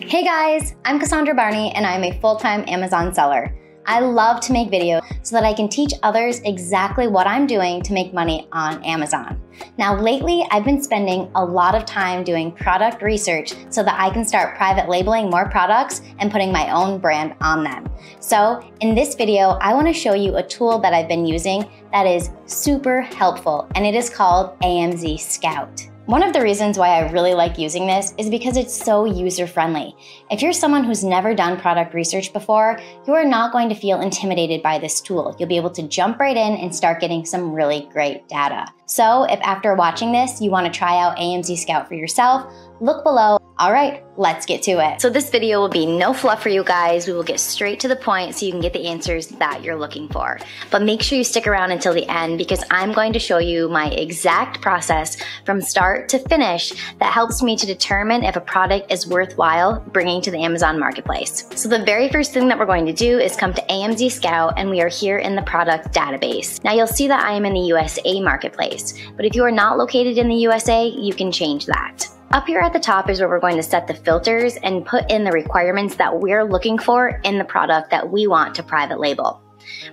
Hey guys, I'm Cassondra Barney and I'm a full-time Amazon seller. I love to make videos so that I can teach others exactly what I'm doing to make money on Amazon. Now lately, I've been spending a lot of time doing product research so that I can start private labeling more products and putting my own brand on them. So in this video, I want to show you a tool that I've been using that is super helpful, and it is called AMZ Scout. One of the reasons why I really like using this is because it's so user-friendly. If you're someone who's never done product research before, you are not going to feel intimidated by this tool. You'll be able to jump right in and start getting some really great data. So if after watching this, you want to try out AMZ Scout for yourself, look below. All right, let's get to it. So this video will be no fluff for you guys. We will get straight to the point so you can get the answers that you're looking for. But make sure you stick around until the end because I'm going to show you my exact process from start to finish that helps me to determine if a product is worthwhile bringing to the Amazon marketplace. So the very first thing that we're going to do is come to AMZ Scout, and we are here in the product database. Now you'll see that I am in the USA marketplace, but if you are not located in the USA, you can change that. Up here at the top is where we're going to set the filters and put in the requirements that we're looking for in the product that we want to private label.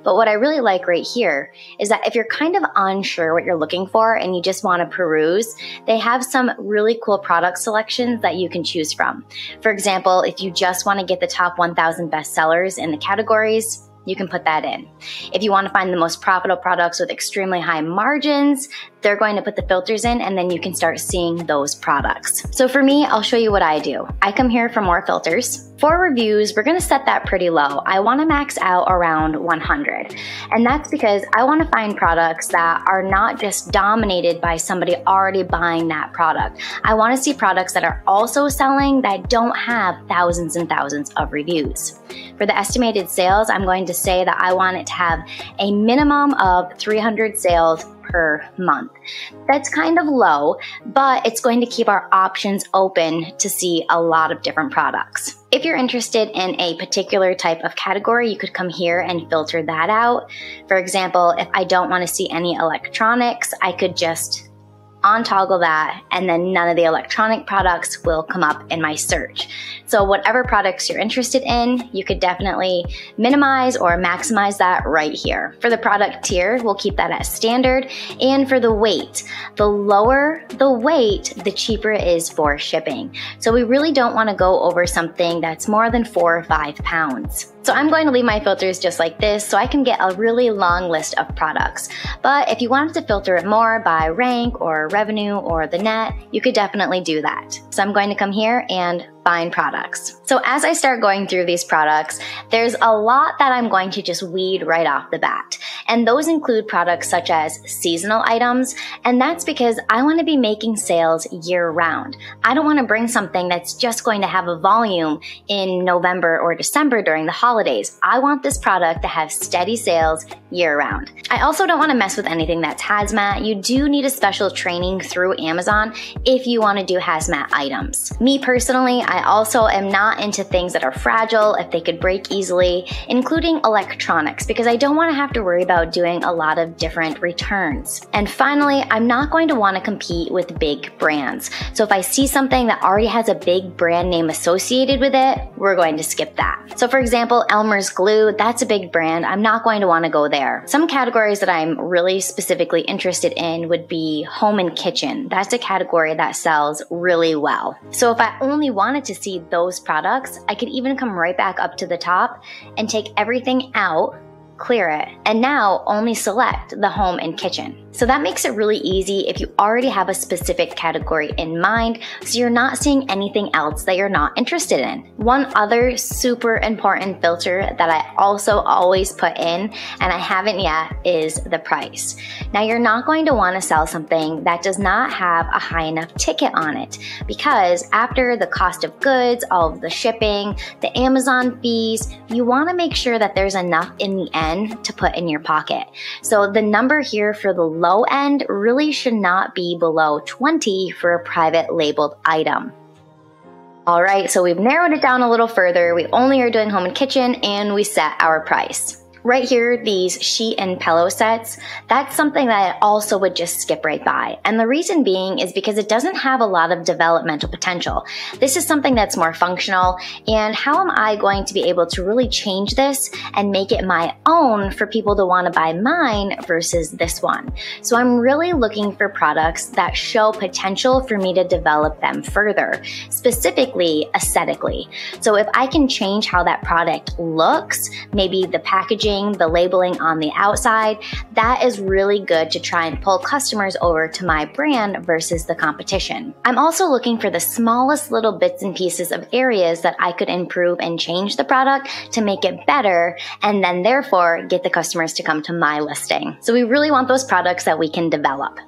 But what I really like right here is that if you're kind of unsure what you're looking for and you just want to peruse, they have some really cool product selections that you can choose from. For example, if you just want to get the top 1,000 bestsellers in the categories, you can put that in. If you want to find the most profitable products with extremely high margins, they're going to put the filters in, and then you can start seeing those products. So for me, I'll show you what I do. I come here for more filters. For reviews, we're going to set that pretty low. I want to max out around 100. And that's because I want to find products that are not just dominated by somebody already buying that product. I want to see products that are also selling that don't have thousands and thousands of reviews. For the estimated sales, I'm going to say that I want it to have a minimum of 300 sales per month. That's kind of low, but it's going to keep our options open to see a lot of different products. If you're interested in a particular type of category, you could come here and filter that out. For example, if I don't want to see any electronics, I could just untoggle that, and then none of the electronic products will come up in my search. So whatever products you're interested in, you could definitely minimize or maximize that right here. For the product tier, we'll keep that as standard. And for the weight, the lower the weight, the cheaper it is for shipping. So we really don't want to go over something that's more than 4 or 5 pounds. So I'm going to leave my filters just like this so I can get a really long list of products. But if you wanted to filter it more by rank or revenue or the net, you could definitely do that. So I'm going to come here and find products. So as I start going through these products, there's a lot that I'm going to just weed right off the bat. And those include products such as seasonal items, and that's because I want to be making sales year round. I don't want to bring something that's just going to have a volume in November or December during the holidays. I want this product to have steady sales year round. I also don't want to mess with anything that's hazmat. You do need a special training through Amazon if you want to do hazmat items. Me personally, I also am not into things that are fragile, if they could break easily, including electronics, because I don't want to have to worry about doing a lot of different returns. And finally, I'm not going to want to compete with big brands. So if I see something that already has a big brand name associated with it, we're going to skip that. So for example, Elmer's Glue, that's a big brand. I'm not going to want to go there. Some categories that I'm really specifically interested in would be home and kitchen. That's a category that sells really well. So if I only wanted to see those products, I could even come right back up to the top and take everything out, clear it, and now only select the home and kitchen. So that makes it really easy if you already have a specific category in mind, so you're not seeing anything else that you're not interested in. One other super important filter that I also always put in, and I haven't yet, is the price. Now you're not going to want to sell something that does not have a high enough ticket on it, because after the cost of goods, all of the shipping, the Amazon fees, you want to make sure that there's enough in the end to put in your pocket. So the number here for the low end really should not be below 20 for a private labeled item. All right, so we've narrowed it down a little further. We only are doing home and kitchen, and we set our price. Right here, these sheet and pillow sets, that's something that I also would just skip right by. And the reason being is because it doesn't have a lot of developmental potential. This is something that's more functional, and how am I going to be able to really change this and make it my own for people to want to buy mine versus this one? So I'm really looking for products that show potential for me to develop them further, specifically aesthetically. So if I can change how that product looks, maybe the packaging, the labeling on the outside, that is really good to try and pull customers over to my brand versus the competition. I'm also looking for the smallest little bits and pieces of areas that I could improve and change the product to make it better, and then therefore get the customers to come to my listing. So we really want those products that we can develop.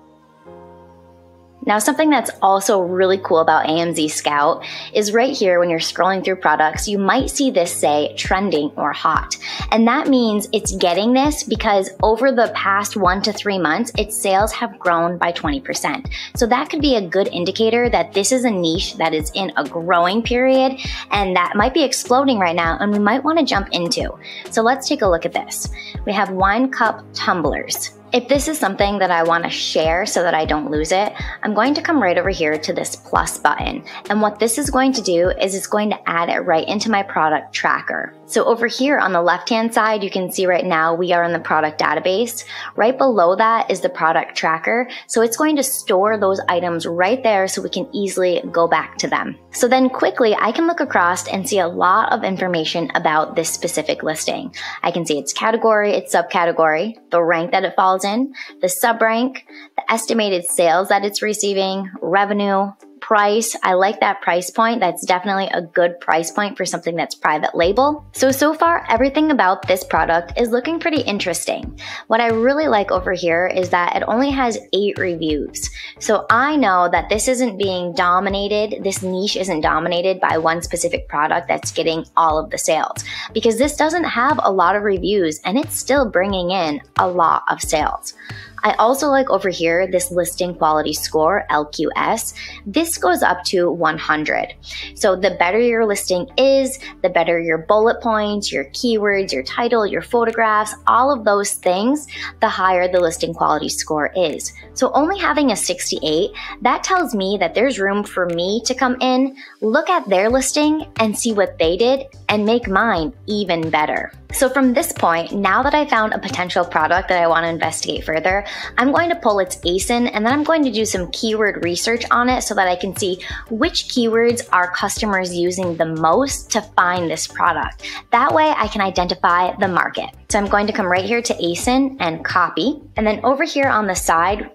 Now, something that's also really cool about AMZ Scout is right here when you're scrolling through products, you might see this say trending or hot. And that means it's getting this because over the past 1 to 3 months, its sales have grown by 20%. So that could be a good indicator that this is a niche that is in a growing period and that might be exploding right now and we might want to jump into. So let's take a look at this. We have wine cup tumblers. If this is something that I want to share so that I don't lose it, I'm going to come right over here to this plus button. And what this is going to do is it's going to add it right into my product tracker. So over here on the left-hand side, you can see right now we are in the product database. Right below that is the product tracker. So it's going to store those items right there so we can easily go back to them. So then quickly, I can look across and see a lot of information about this specific listing. I can see its category, its subcategory, the rank that it falls in, the sub-rank, the estimated sales that it's receiving, revenue, price. I like that price point. That's definitely a good price point for something that's private label. So far, everything about this product is looking pretty interesting. What I really like over here is that it only has 8 reviews. So I know that this isn't being dominated, this niche isn't dominated by one specific product that's getting all of the sales, because this doesn't have a lot of reviews and it's still bringing in a lot of sales. I also like over here this listing quality score, LQS. This goes up to 100. So the better your listing is, the better your bullet points, your keywords, your title, your photographs, all of those things, the higher the listing quality score is. So only having a 68, that tells me that there's room for me to come in, look at their listing and see what they did and make mine even better. So from this point, now that I found a potential product that I want to investigate further, I'm going to pull its ASIN and then I'm going to do some keyword research on it so that I can see which keywords are customers using the most to find this product. That way I can identify the market. So I'm going to come right here to ASIN and copy. And then over here on the side,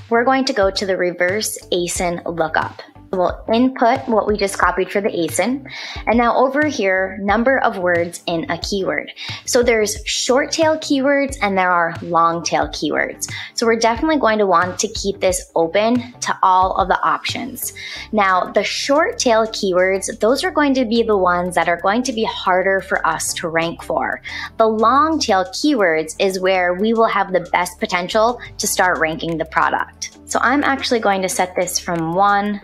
we're going to go to the reverse ASIN lookup. We'll input what we just copied for the ASIN. And now over here, number of words in a keyword. So there's short tail keywords and there are long tail keywords. So we're definitely going to want to keep this open to all of the options. Now, the short tail keywords, those are going to be the ones that are going to be harder for us to rank for. The long tail keywords is where we will have the best potential to start ranking the product. So I'm actually going to set this from 1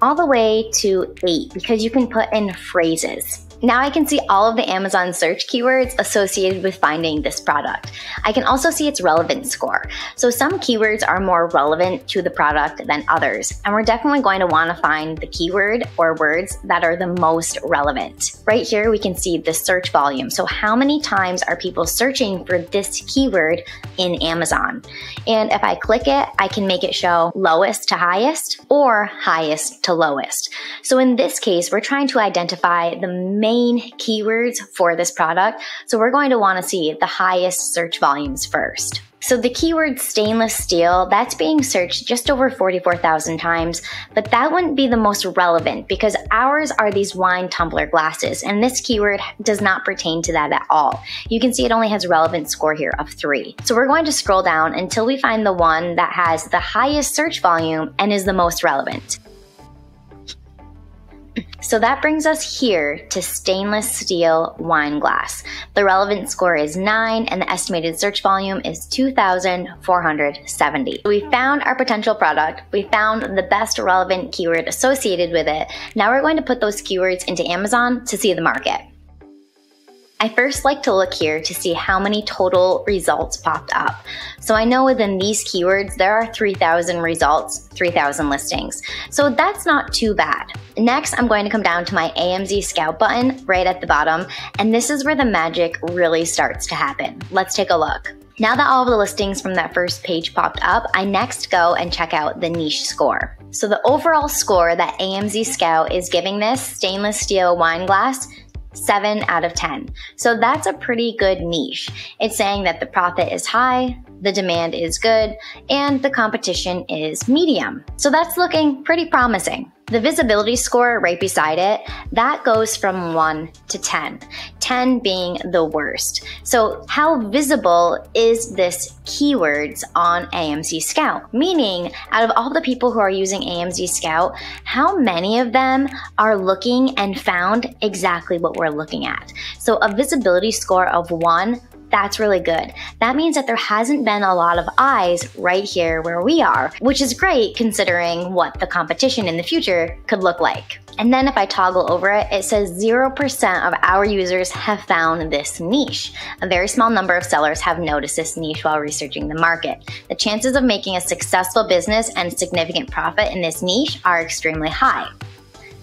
all the way to 8 because you can put in phrases. Now I can see all of the Amazon search keywords associated with finding this product. I can also see its relevance score. So some keywords are more relevant to the product than others, and we're definitely going to want to find the keyword or words that are the most relevant. Right here we can see the search volume. So how many times are people searching for this keyword in Amazon? And if I click it, I can make it show lowest to highest or highest to lowest. So in this case, we're trying to identify the main keywords for this product. So we're going to want to see the highest search volumes first. So the keyword stainless steel, that's being searched just over 44,000 times, but that wouldn't be the most relevant because ours are these wine tumbler glasses, and this keyword does not pertain to that at all. You can see it only has a relevance score here of 3. So we're going to scroll down until we find the one that has the highest search volume and is the most relevant. So that brings us here to stainless steel wine glass. The relevance score is 9 and the estimated search volume is 2,470. We found our potential product. We found the best relevant keyword associated with it. Now we're going to put those keywords into Amazon to see the market. I first like to look here to see how many total results popped up. So I know within these keywords, there are 3,000 results, 3,000 listings. So that's not too bad. Next, I'm going to come down to my AMZ Scout button right at the bottom, and this is where the magic really starts to happen. Let's take a look. Now that all of the listings from that first page popped up, I next go and check out the niche score. So the overall score that AMZ Scout is giving this stainless steel wine glass, 7 out of 10. So that's a pretty good niche. It's saying that the profit is high, the demand is good, and the competition is medium. So that's looking pretty promising. The visibility score right beside it, that goes from 1 to 10, 10 being the worst. So how visible is this keywords on AMZ Scout? Meaning, out of all the people who are using AMZ Scout, how many of them are looking and found exactly what we're looking at? So a visibility score of 1, that's really good. That means that there hasn't been a lot of eyes right here where we are, which is great considering what the competition in the future could look like. And then if I toggle over it, it says 0% of our users have found this niche. A very small number of sellers have noticed this niche while researching the market. The chances of making a successful business and significant profit in this niche are extremely high.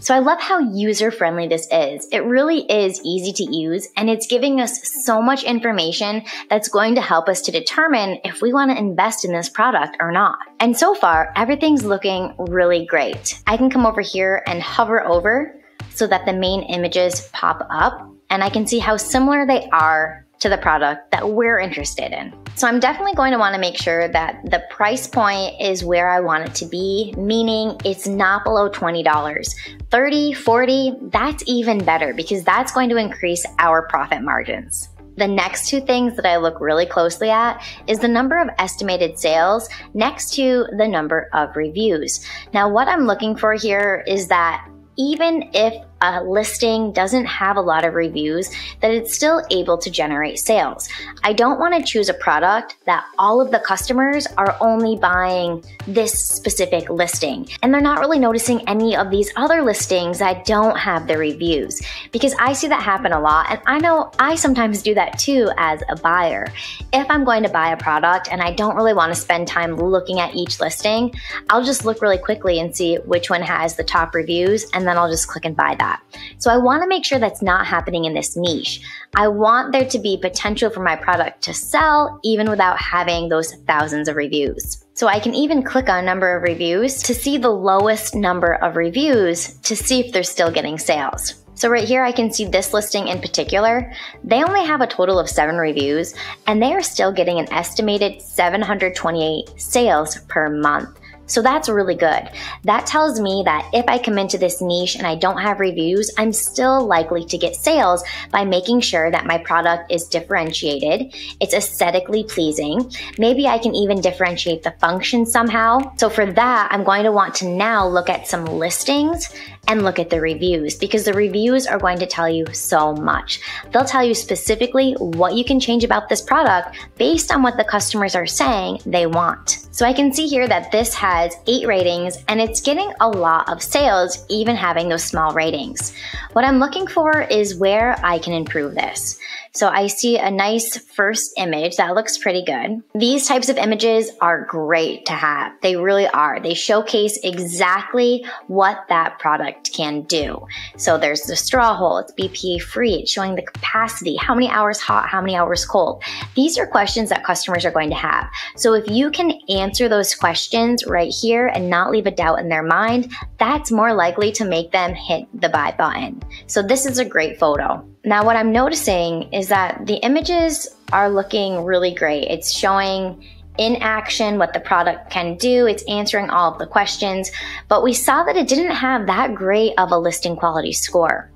So I love how user-friendly this is. It really is easy to use, and it's giving us so much information that's going to help us to determine if we want to invest in this product or not. And so far, everything's looking really great. I can come over here and hover over so that the main images pop up, and I can see how similar they are to the product that we're interested in. So I'm definitely going to want to make sure that the price point is where I want it to be, meaning it's not below $20. $30, $40, that's even better because that's going to increase our profit margins. The next two things that I look really closely at is the number of estimated sales next to the number of reviews. Now what I'm looking for here is that even if a listing doesn't have a lot of reviews, that it's still able to generate sales. I don't want to choose a product that all of the customers are only buying this specific listing, and they're not really noticing any of these other listings that don't have the reviews, because I see that happen a lot, and I know I sometimes do that too as a buyer. If I'm going to buy a product and I don't really want to spend time looking at each listing, I'll just look really quickly and see which one has the top reviews, and then I'll just click and buy that. So I want to make sure that's not happening in this niche. I want there to be potential for my product to sell even without having those thousands of reviews. So I can even click on number of reviews to see the lowest number of reviews to see if they're still getting sales. So right here I can see this listing in particular. They only have a total of 7 reviews and they are still getting an estimated 728 sales per month. So that's really good. That tells me that if I come into this niche and I don't have reviews, I'm still likely to get sales by making sure that my product is differentiated, it's aesthetically pleasing. Maybe I can even differentiate the function somehow. So for that, I'm going to want to now look at some listings and look at the reviews, because the reviews are going to tell you so much. They'll tell you specifically what you can change about this product based on what the customers are saying they want. So I can see here that this has 8 ratings and it's getting a lot of sales even having those small ratings. What I'm looking for is where I can improve this. So I see a nice first image that looks pretty good. These types of images are great to have. They really are. They showcase exactly what that product can do. So there's the straw hole, it's BPA free, it's showing the capacity, how many hours hot, how many hours cold. These are questions that customers are going to have. So if you can answer those questions right here and not leave a doubt in their mind, that's more likely to make them hit the buy button. So this is a great photo. Now what I'm noticing is that the images are looking really great. It's showing in action what the product can do. It's answering all of the questions, but we saw that it didn't have that great of a listing quality score.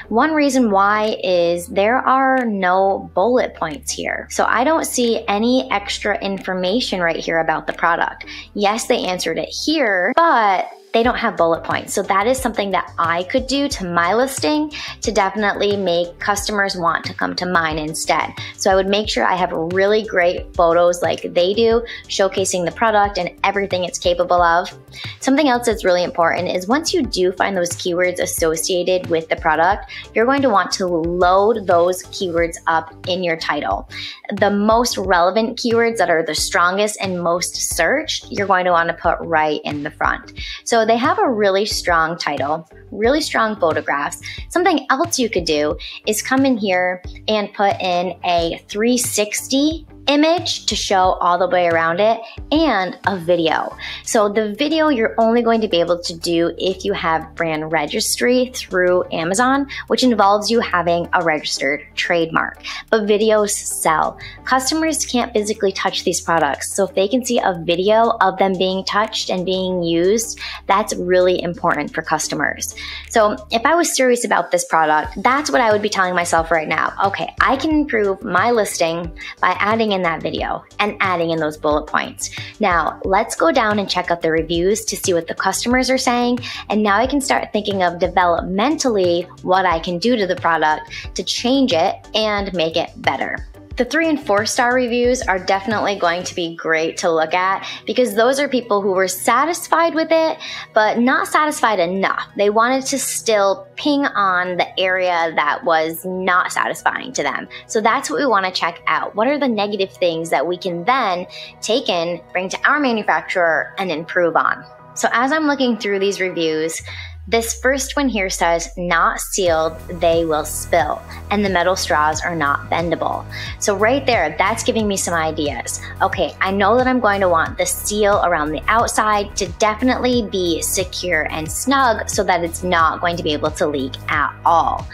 One reason why is there are no bullet points here. So I don't see any extra information right here about the product. Yes, they answered it here, but they don't have bullet points. So that is something that I could do to my listing to definitely make customers want to come to mine instead. So I would make sure I have really great photos like they do, showcasing the product and everything it's capable of. Something else that's really important is once you do find those keywords associated with the product, you're going to want to load those keywords up in your title. The most relevant keywords that are the strongest and most searched, you're going to want to put right in the front. So they have a really strong title, really strong photographs. Something else you could do is come in here and put in a 360 image to show all the way around it and a video. So the video you're only going to be able to do if you have brand registry through Amazon, which involves you having a registered trademark. But videos sell. Customers can't physically touch these products. So if they can see a video of them being touched and being used, that's really important for customers. So if I was serious about this product, that's what I would be telling myself right now. Okay, I can improve my listing by adding in that video and adding in those bullet points. Now, let's go down and check out the reviews to see what the customers are saying. And now I can start thinking of developmentally what I can do to the product to change it and make it better. The 3 and 4 star reviews are definitely going to be great to look at because those are people who were satisfied with it, but not satisfied enough. They wanted to still ping on the area that was not satisfying to them. So that's what we want to check out. What are the negative things that we can then take in, bring to our manufacturer, and improve on? So as I'm looking through these reviews, this first one here says, not sealed, they will spill, and the metal straws are not bendable. So right there, that's giving me some ideas. Okay, I know that I'm going to want the seal around the outside to definitely be secure and snug so that it's not going to be able to leak at all.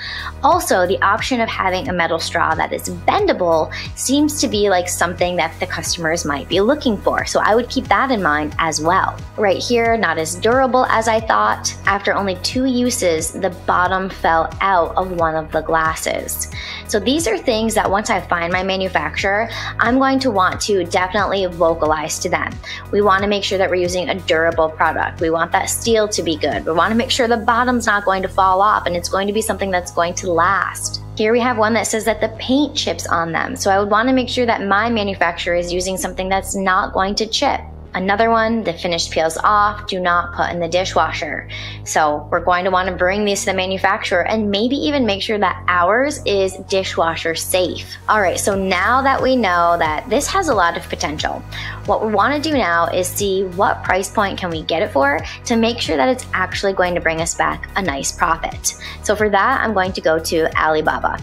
Also, the option of having a metal straw that is bendable seems to be like something that the customers might be looking for. So I would keep that in mind as well. Right here, not as durable as I thought. After only 2 uses, the bottom fell out of one of the glasses. So these are things that once I find my manufacturer, I'm going to want to definitely vocalize to them. We want to make sure that we're using a durable product. We want that steel to be good. We want to make sure the bottom's not going to fall off and it's going to be something that's going to last. Here we have one that says that the paint chips on them. So I would want to make sure that my manufacturer is using something that's not going to chip. Another one, the finish peels off, do not put in the dishwasher. So we're going to want to bring these to the manufacturer and maybe even make sure that ours is dishwasher safe. All right, so now that we know that this has a lot of potential, what we want to do now is see what price point can we get it for to make sure that it's actually going to bring us back a nice profit. So for that, I'm going to go to Alibaba.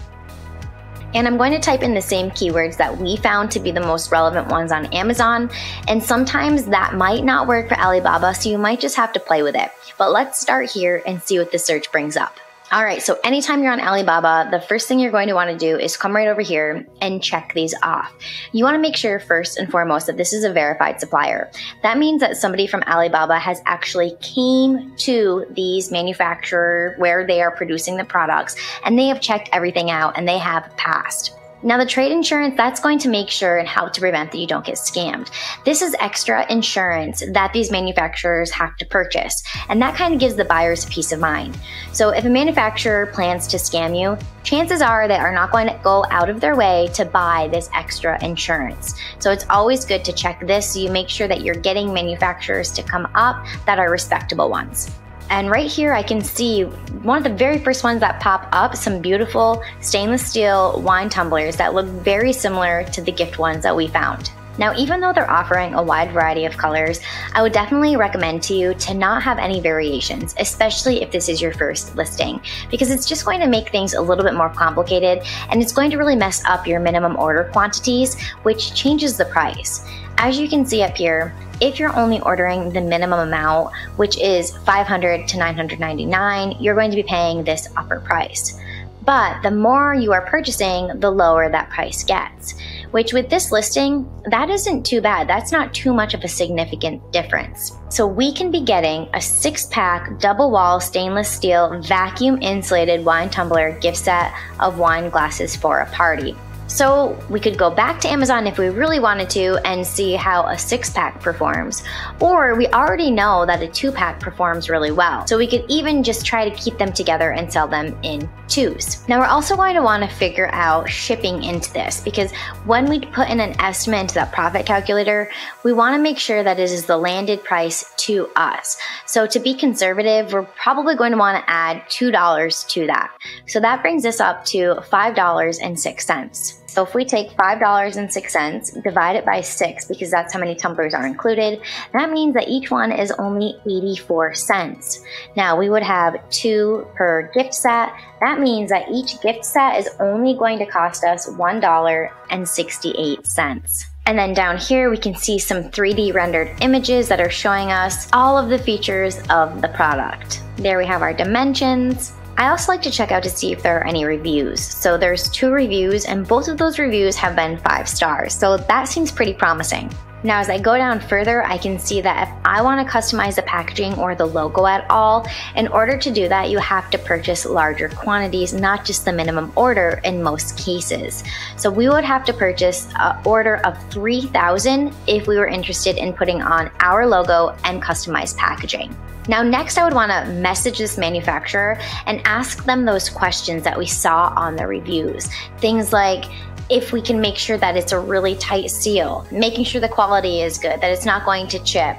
And I'm going to type in the same keywords that we found to be the most relevant ones on Amazon. And sometimes that might not work for Alibaba, so you might just have to play with it. But let's start here and see what the search brings up. All right, so anytime you're on Alibaba, the first thing you're going to want to do is come right over here and check these off. You want to make sure first and foremost that this is a verified supplier. That means that somebody from Alibaba has actually came to these manufacturer where they are producing the products and they have checked everything out and they have passed. Now the trade insurance, that's going to make sure and help to prevent that you don't get scammed. This is extra insurance that these manufacturers have to purchase, and that kind of gives the buyers peace of mind. So if a manufacturer plans to scam you, chances are they are not going to go out of their way to buy this extra insurance. So it's always good to check this so you make sure that you're getting manufacturers to come up that are respectable ones. And right here I can see one of the very first ones that pop up, some beautiful stainless steel wine tumblers that look very similar to the gift ones that we found. Now, even though they're offering a wide variety of colors, I would definitely recommend to you to not have any variations, especially if this is your first listing, because it's just going to make things a little bit more complicated and it's going to really mess up your minimum order quantities, which changes the price. As you can see up here, if you're only ordering the minimum amount, which is $500 to $999, you're going to be paying this upper price. But the more you are purchasing, the lower that price gets, which with this listing, that isn't too bad. That's not too much of a significant difference. So we can be getting a 6-pack double wall stainless steel vacuum insulated wine tumbler gift set of wine glasses for a party. So we could go back to Amazon if we really wanted to and see how a 6-pack performs. Or we already know that a 2-pack performs really well. So we could even just try to keep them together and sell them in 2s. Now we're also going to want to figure out shipping into this, because when we put in an estimate into that profit calculator, we want to make sure that it is the landed price to us. So to be conservative, we're probably going to want to add $2 to that. So that brings us up to $5.06. So if we take $5.06, divide it by 6, because that's how many tumblers are included, that means that each one is only 84 cents. Now we would have 2 per gift set. That means that each gift set is only going to cost us $1.68. And then down here, we can see some 3D rendered images that are showing us all of the features of the product. There we have our dimensions. I also like to check out to see if there are any reviews. So there's 2 reviews, and both of those reviews have been 5 stars. So that seems pretty promising. Now, as I go down further, I can see that if I want to customize the packaging or the logo at all, in order to do that, you have to purchase larger quantities, not just the minimum order in most cases. So we would have to purchase an order of 3,000 if we were interested in putting on our logo and customized packaging. Now, next I would want to message this manufacturer and ask them those questions that we saw on the reviews. Things like, if we can make sure that it's a really tight seal, making sure the quality is good, that it's not going to chip.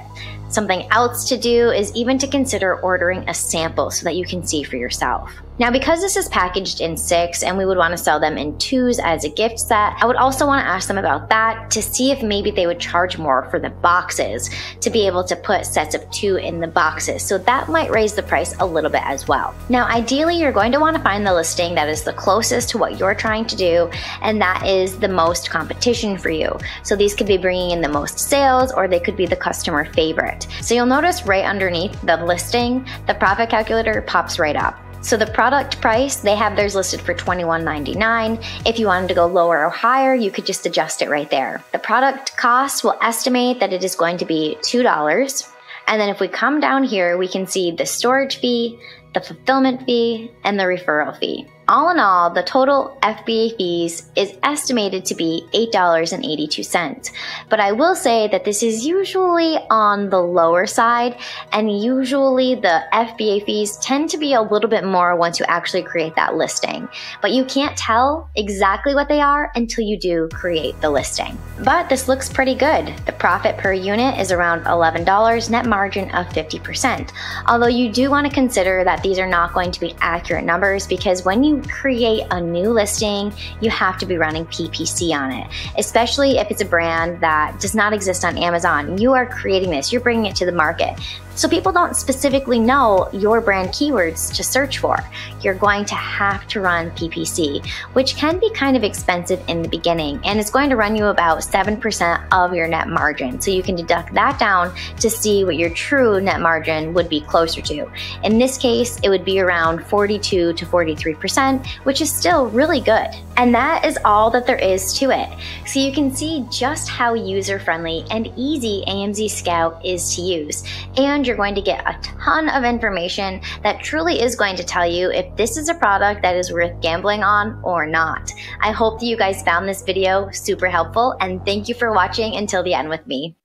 Something else to do is even to consider ordering a sample so that you can see for yourself. Now, because this is packaged in 6 and we would want to sell them in 2s as a gift set, I would also want to ask them about that to see if maybe they would charge more for the boxes to be able to put sets of 2 in the boxes. So that might raise the price a little bit as well. Now, ideally, you're going to want to find the listing that is the closest to what you're trying to do, and that is the most competition for you. So these could be bringing in the most sales, or they could be the customer favorite. So you'll notice right underneath the listing, the profit calculator pops right up. So the product price, they have theirs listed for $21.99. If you wanted to go lower or higher, you could just adjust it right there. The product cost will estimate that it is going to be $2. And then if we come down here, we can see the storage fee, the fulfillment fee, and the referral fee. All in all, the total FBA fees is estimated to be $8.82. But I will say that this is usually on the lower side, and usually the FBA fees tend to be a little bit more once you actually create that listing. But you can't tell exactly what they are until you do create the listing. But this looks pretty good. The profit per unit is around $11, net margin of 50%. Although you do want to consider that these are not going to be accurate numbers, because when you create a new listing, you have to be running PPC on it, especially if it's a brand that does not exist on Amazon. You are creating this, you're bringing it to the market. So people don't specifically know your brand keywords to search for. You're going to have to run PPC, which can be kind of expensive in the beginning, and it's going to run you about 7% of your net margin. So you can deduct that down to see what your true net margin would be closer to. In this case, it would be around 42 to 43%, which is still really good. And that is all that there is to it. So you can see just how user-friendly and easy AMZ Scout is to use. And you're going to get a ton of information that truly is going to tell you if this is a product that is worth gambling on or not. I hope that you guys found this video super helpful, and thank you for watching until the end with me.